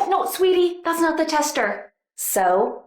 no, sweetie, that's not the tester. So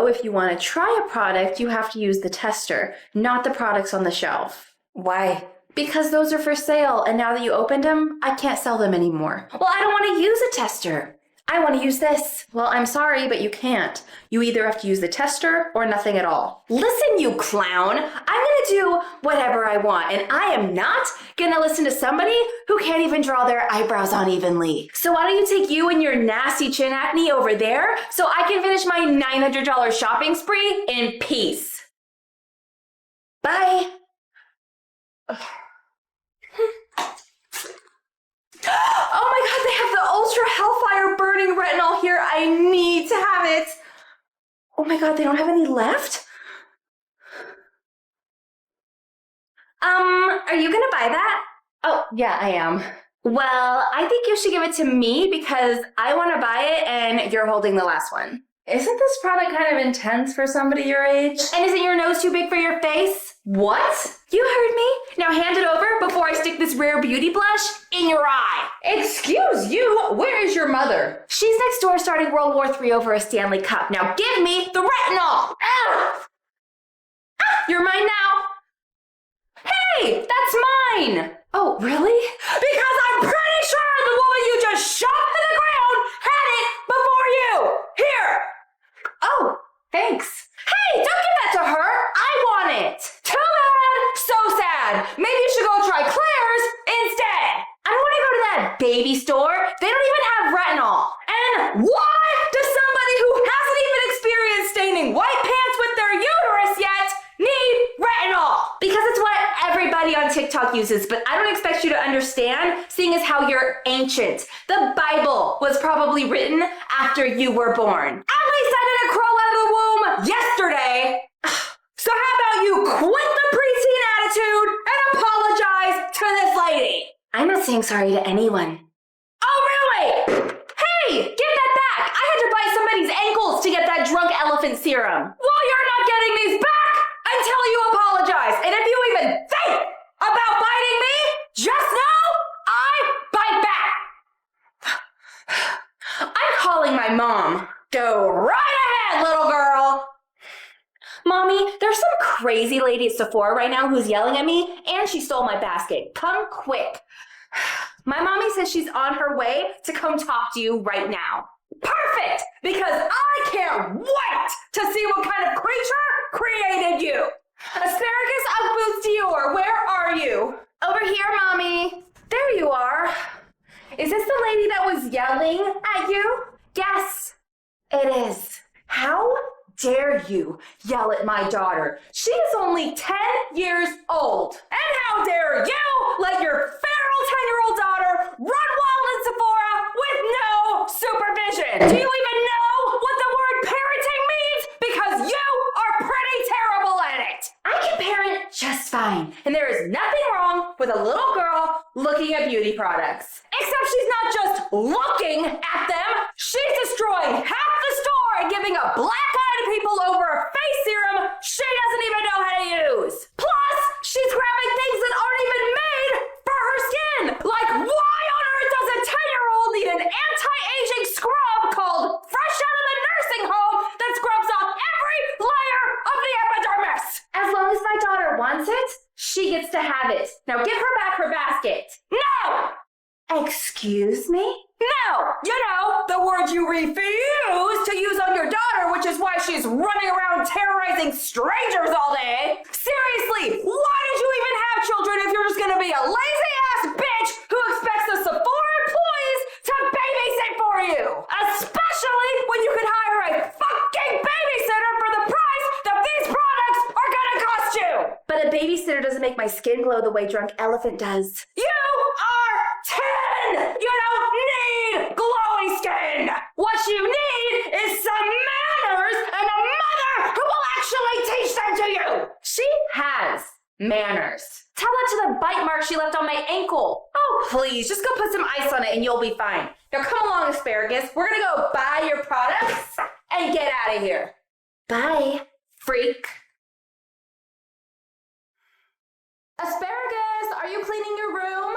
if you want to try a product, you have to use the tester, not the products on the shelf. Why? Because those are for sale, and now that you opened them, I can't sell them anymore. Well, I don't want to use a tester. I want to use this. Well, I'm sorry, but you can't. You either have to use the tester or nothing at all. Listen, you clown. I'm going to do whatever I want, and I am not going to listen to somebody who can't even draw their eyebrows on evenly. So why don't you take you and your nasty chin acne over there so I can finish my $900 shopping spree in peace. Bye. Oh my god, they have the Ultra Hellfire Burning Retinol here. I need to have it. Oh my god, they don't have any left? Are you gonna buy that? Oh, yeah, I am. Well, I think you should give it to me because I want to buy it and you're holding the last one. Isn't this product kind of intense for somebody your age? And isn't your nose too big for your face? What? You heard me. Now hand it over before I stick this rare beauty blush in your eye. Excuse you, where is your mother? She's next door starting World War III over a Stanley Cup. Now give me the retinol. You're mine now. Hey, that's mine. Oh, really? Because I'm pretty sure the woman you just shot to the ground had it before you. Here. Oh, thanks. Hey, don't give that to her. I want it. Too bad. So sad. Maybe you should go try Claire's instead. I don't want to go to that baby store. They don't even have retinol. And why does somebody who hasn't even experienced staining white pants with their uterus yet need retinol? Because it's what everybody on TikTok uses, but I don't expect you to understand, seeing as how you're ancient. The Bible was probably written after you were born. At least I didn't crawl out of the womb yesterday. So how about you quit the preteen attitude and apologize to this lady? I'm not saying sorry to anyone. Oh, really? Hey, give that back. I had to bite somebody's ankles to get that drunk elephant serum. Well, you're not getting these back until you apologize. And if you even think about biting me, just know I bite back. I'm calling my mom. Go right ahead, little girl. Mommy, there's some crazy lady at Sephora right now who's yelling at me, and she stole my basket. Come quick. My mommy says she's on her way to come talk to you right now. Perfect! Because I can't wait to see what kind of creature created you. Asparagus au boots d'or, where are you? Over here, Mommy. There you are. Is this the lady that was yelling at you? Yes, it is. How dare you yell at my daughter? She is only 10 years old. And how dare you let your feral 10-year-old daughter run wild in Sephora with no supervision? Do you even know what the word parenting means? Because you are pretty terrible at it. I can parent just fine. And there is nothing wrong with a little girl looking at beauty products. Except she's not just looking at them. She's destroying half the store and giving a black eye to people over a face serum she doesn't even know how to use. Plus, she's grabbing things that aren't even made for her skin. Like, why on earth does a 10-year-old need an anti-aging scrub called Fresh Out of the Nursing Home that scrubs off every layer of the epidermis? As long as my daughter wants it, she gets to have it. Now give her back her basket. No! Excuse me? No! You know, the word you refuse to use on your daughter, which is why she's running around terrorizing strangers all day. Seriously, why did you even have children if you're just gonna be a lazy-ass bitch who expects the Sephora employees to babysit for you? Especially when you could hire a fucking babysitter for the price that these products are gonna cost you! But a babysitter doesn't make my skin glow the way Drunk Elephant does. You are 10! You don't need glowy skin! What you need is some manners and a mother who will actually teach them to you! She has manners. Tell that to the bite mark she left on my ankle. Oh, please, just go put some ice on it and you'll be fine. Now come along, Asparagus. We're gonna go buy your products and get out of here. Bye, freak. Asparagus, are you cleaning your room?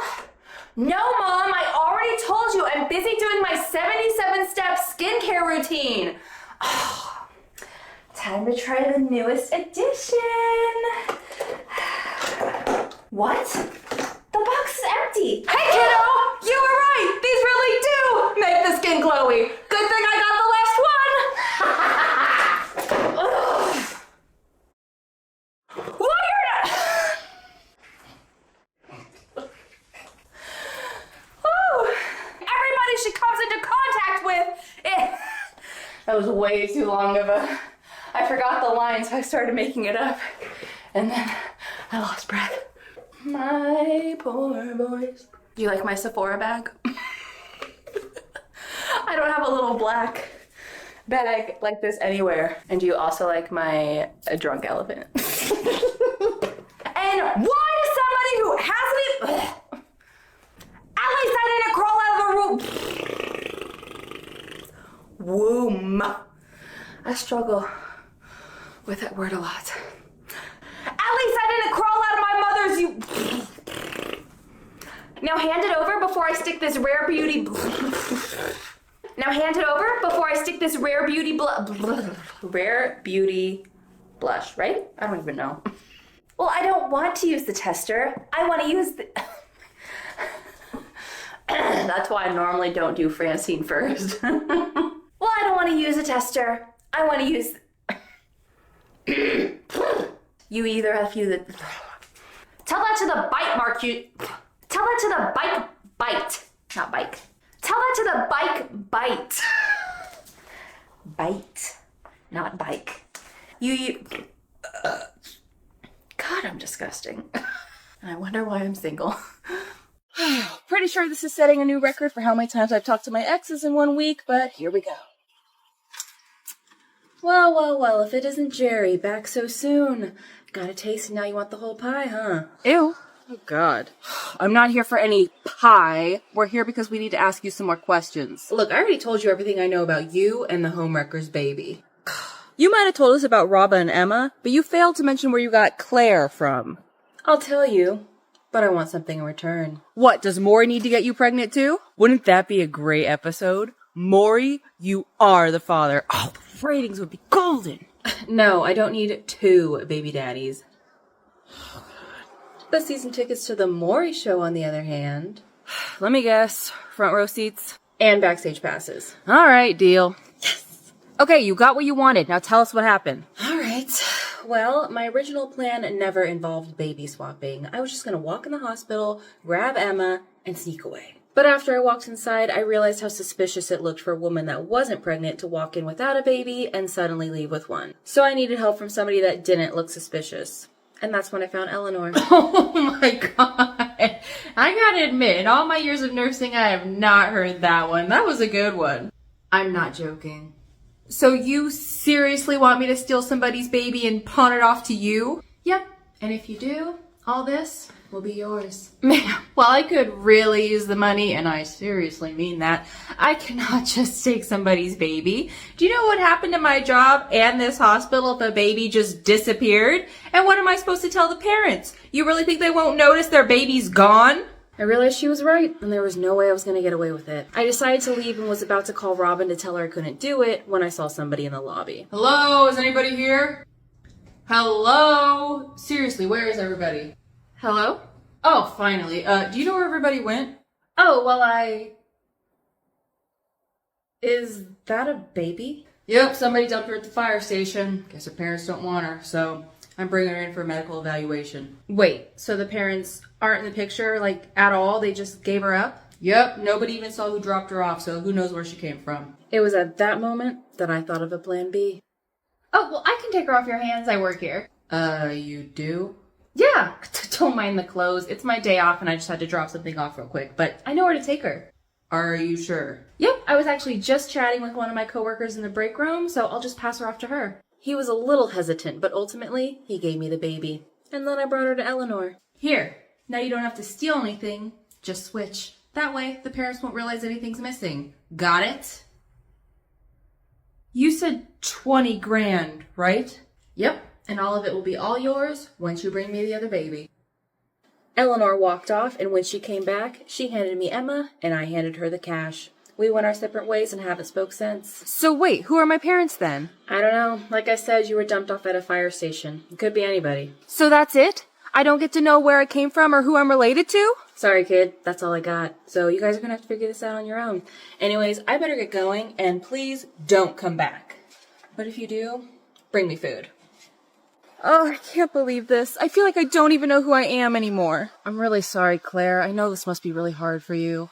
No, Mom, I already told you I'm busy busy doing my 77-step skincare routine. Oh, time to try the newest edition. What? The box is empty. Hey, kiddo! You were right! These really do make the skin glowy. Good thing I got the last one! What are you... Everybody she comes into contact with... That was way too long of a... I forgot the line, so I started making it up. And then I lost breath. My poor boys. Do you like my Sephora bag? I don't have a little black bag like this anywhere. And do you also like my drunk elephant? And why does somebody who hasn't even... At least I didn't crawl out of the womb. I struggle with that word a lot. At least I didn't crawl out of my mother's, you... Now hand it over before I stick this rare beauty... Now hand it over before I stick this rare beauty rare beauty blush, right? I don't even know. Well, I don't want to use the tester. I want to use the... That's why I normally don't do Francine first. Well, I don't want to use a tester. I want to use... You either have to use the... Tell that to the bite mark you... Tell that to the bike bite. Not bike. Tell that to the bike bite. Bite. Not bike. You... God, I'm disgusting. And I wonder why I'm single. Pretty sure this is setting a new record for how many times I've talked to my exes in 1 week, but here we go. Well, if it isn't Jerry, back so soon. Got a taste and now you want the whole pie, huh? Ew. Oh, God. I'm not here for any pie. We're here because we need to ask you some more questions. Look, I already told you everything I know about you and the homewrecker's baby. You might have told us about Robba and Emma, but you failed to mention where you got Claire from. I'll tell you, but I want something in return. What, does Maury need to get you pregnant too? Wouldn't that be a great episode? Maury, you are the father. Oh, the ratings would be golden. No, I don't need 2 baby daddies. The season tickets to the Maury show, on the other hand. Let me guess. Front row seats? And backstage passes. All right, deal. Yes. Okay, you got what you wanted. Now tell us what happened. All right. Well, my original plan never involved baby swapping. I was just going to walk in the hospital, grab Emma, and sneak away. But after I walked inside, I realized how suspicious it looked for a woman that wasn't pregnant to walk in without a baby and suddenly leave with one. So I needed help from somebody that didn't look suspicious. And that's when I found Eleanor. Oh my God. I gotta admit, in all my years of nursing, I have not heard that one. That was a good one. I'm not joking. So you seriously want me to steal somebody's baby and pawn it off to you? Yep. And if you do, all this will be yours. Man, while I could really use the money, and I seriously mean that, I cannot just take somebody's baby. Do you know what happened to my job and this hospital if a baby just disappeared? And what am I supposed to tell the parents? You really think they won't notice their baby's gone? I realized she was right, and there was no way I was going to get away with it. I decided to leave and was about to call Robin to tell her I couldn't do it when I saw somebody in the lobby. Hello, is anybody here? Hello? Seriously, where is everybody? Hello? Oh, finally. Do you know where everybody went? Oh, well, Is that a baby? Yep, somebody dumped her at the fire station. Guess her parents don't want her, so I'm bringing her in for a medical evaluation. Wait, so the parents aren't in the picture, like, at all? They just gave her up? Yep, nobody even saw who dropped her off, so who knows where she came from. It was at that moment that I thought of a plan B. Oh, well, I can take her off your hands. I work here. You do? Yeah, don't mind the clothes. It's my day off and I just had to drop something off real quick, but I know where to take her. Are you sure? Yep, I was actually just chatting with one of my coworkers in the break room, so I'll just pass her off to her. He was a little hesitant, but ultimately, he gave me the baby. And then I brought her to Eleanor. Here, now you don't have to steal anything, just switch. That way, the parents won't realize anything's missing. Got it? You said 20 grand, right? Yep, and all of it will be all yours once you bring me the other baby. Eleanor walked off, and when she came back, she handed me Emma, and I handed her the cash. We went our separate ways and haven't spoke since. So wait, who are my parents then? I don't know. Like I said, you were dumped off at a fire station. It could be anybody. So that's it? I don't get to know where I came from or who I'm related to? Sorry, kid. That's all I got. So you guys are gonna have to figure this out on your own. Anyways, I better get going, and please don't come back. But if you do, bring me food. Oh, I can't believe this. I feel like I don't even know who I am anymore. I'm really sorry, Claire. I know this must be really hard for you.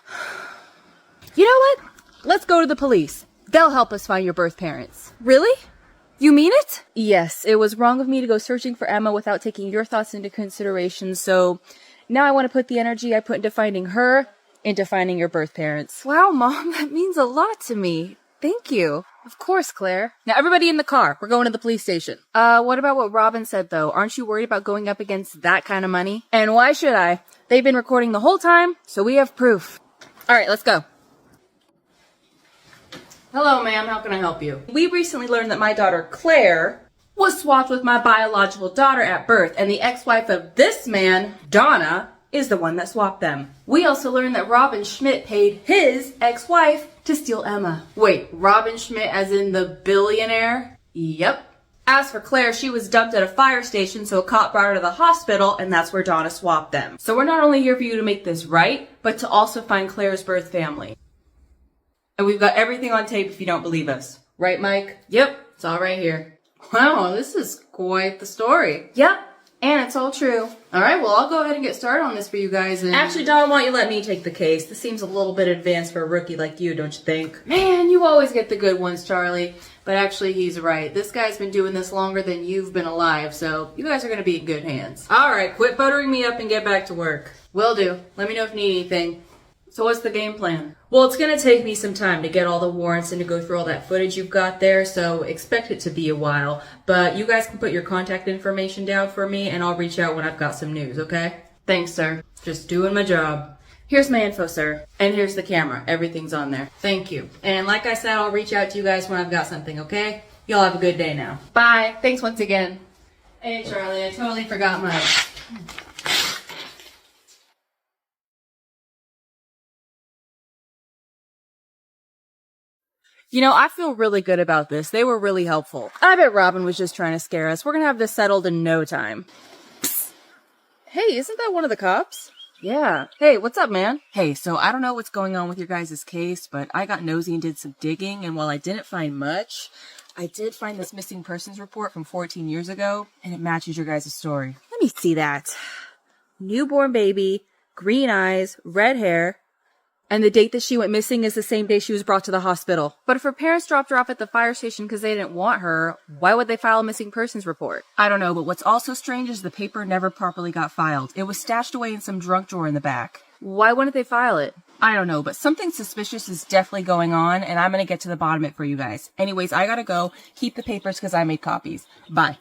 You know what? Let's go to the police. They'll help us find your birth parents. Really? You mean it? Yes, it was wrong of me to go searching for Emma without taking your thoughts into consideration, so now I want to put the energy I put into finding her into finding your birth parents. Wow, Mom, that means a lot to me. Thank you. Of course, Claire. Now everybody in the car. We're going to the police station. What about what Robin said though? Aren't you worried about going up against that kind of money? And why should I? They've been recording the whole time, so we have proof. All right, let's go. Hello, ma'am. How can I help you? We recently learned that my daughter, Claire, was swapped with my biological daughter at birth, and the ex-wife of this man, Donna, is the one that swapped them. We also learned that Robin Schmidt paid his ex-wife to steal Emma. Wait, Robin Schmidt as in the billionaire? Yep. As for Claire, she was dumped at a fire station, so a cop brought her to the hospital, and that's where Donna swapped them. So we're not only here for you to make this right, but to also find Claire's birth family. And we've got everything on tape if you don't believe us. Right, Mike? Yep, it's all right here. Wow, this is quite the story. Yep, and it's all true. All right, well, I'll go ahead and get started on this for you guys. And actually, Don, why don't you let me take the case? This seems a little bit advanced for a rookie like you, don't you think? Man, you always get the good ones, Charlie. But actually, he's right. This guy's been doing this longer than you've been alive, so you guys are going to be in good hands. All right, quit buttering me up and get back to work. Will do. Let me know if you need anything. So what's the game plan? Well, it's going to take me some time to get all the warrants and to go through all that footage you've got there, so expect it to be a while. But you guys can put your contact information down for me, and I'll reach out when I've got some news, okay? Thanks, sir. Just doing my job. Here's my info, sir. And here's the camera. Everything's on there. Thank you. And like I said, I'll reach out to you guys when I've got something, okay? Y'all have a good day now. Bye. Thanks once again. Hey, Charlie, I totally forgot my... You know, I feel really good about this. They were really helpful. I bet Robin was just trying to scare us. We're gonna have this settled in no time. Psst. Hey, isn't that one of the cops? Yeah. Hey, what's up, man? Hey, so I don't know what's going on with your guys' case, but I got nosy and did some digging, and while I didn't find much, I did find this missing persons report from 14 years ago, and it matches your guys' story. Let me see that. Newborn baby, green eyes, red hair. And the date that she went missing is the same day she was brought to the hospital. But if her parents dropped her off at the fire station because they didn't want her, why would they file a missing persons report? I don't know, but what's also strange is the paper never properly got filed. It was stashed away in some junk drawer in the back. Why wouldn't they file it? I don't know, but something suspicious is definitely going on, and I'm gonna get to the bottom of it for you guys. Anyways, I gotta go. Keep the papers because I made copies. Bye.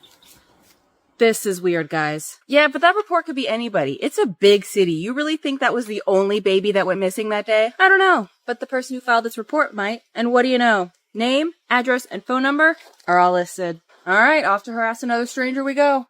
This is weird, guys. Yeah, but that report could be anybody. It's a big city. You really think that was the only baby that went missing that day? I don't know, but the person who filed this report might. And what do you know? Name, address, and phone number are all listed. All right, off to harass another stranger we go.